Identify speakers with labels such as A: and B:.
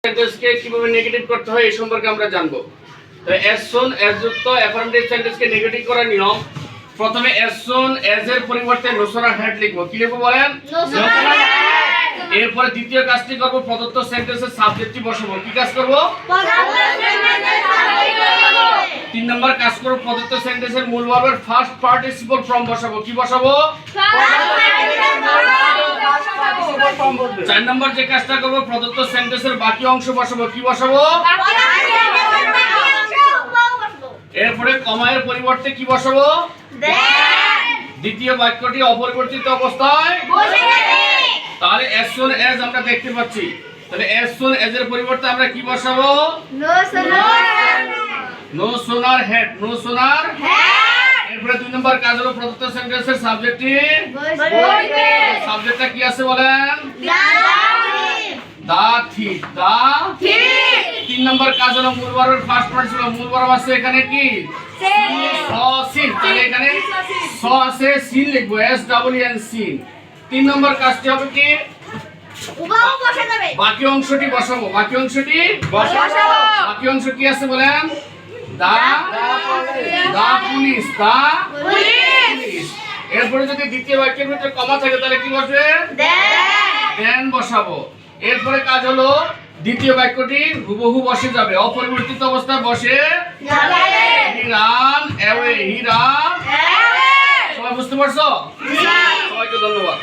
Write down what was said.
A: সেন্টেন্সকে কিভাবে নেগেটিভ করতে হয় এই সম্পর্কে আমরা জানবো। তো as soon as যুক্ত অ্যাফার্মেটিভ সেন্টেন্সকে নেগেটিভ করার নিয়ম, প্রথমে as soon as এর পরিবর্তে no sooner had লিখব। কি লিখব বলেন?
B: No sooner had।
A: এরপরে দ্বিতীয় কাজটি করব, প্রদত্ত সেন্টেন্সের সাবজেক্টটি বসাবো। কি কাজ করব? তিন নম্বর কাজ করব, প্রদত্ত সেন্টেন্সের মূল ভার্বের ফার্স্ট পার্টিসিপল ফর্ম বসাবো। কি বসাবো? চার নম্বর যে কাজটা করব, প্রদত্ত সেন্টেন্সের বাকি অংশ বসাবো। কি বসাবো? এরপরে কমায়ের পরিবর্তে কি বসাবো? দ্বিতীয় বাক্যটি অপরিবর্তিত অবস্থায় তাহলে as soon as আমরা দেখতে পাচ্ছি। তাহলে as soon as এর পরিবর্তে আমরা কি বসাবো? no sooner had। এরপরে দুই নম্বর কাজ হলো প্রদত্ত সেন্টেন্সের সাবজেক্টটি সাবজেক্টটা কি আছে বলেন? দা থিক। তিন নম্বর কাজ হলো মূল ভার্বের ফার্স্ট পার্টিসিপল। মূল ভার্ব আছে এখানে কি? সিন। তাহলে এখানে স আছে, সিন লিখবো, এস ডাবল এন সিন। তিন নম্বর কাজটি হবে কি? বাকি অংশটি বসাবো। বাকি অংশ কি আছে বলেন? দা পুলিশ। এরপরে যদি দ্বিতীয় বাক্যের ভিতরে কমা থাকে তাহলে কি বসবে? দেন বসাবো। এরপরে কাজ হলো দ্বিতীয় বাক্যটি হুবহু বসে যাবে, অপরিবর্তিত অবস্থায় বসে হি রান অ্যাওয়ে। সবাই বুঝতে পারছো? সবাইকে ধন্যবাদ।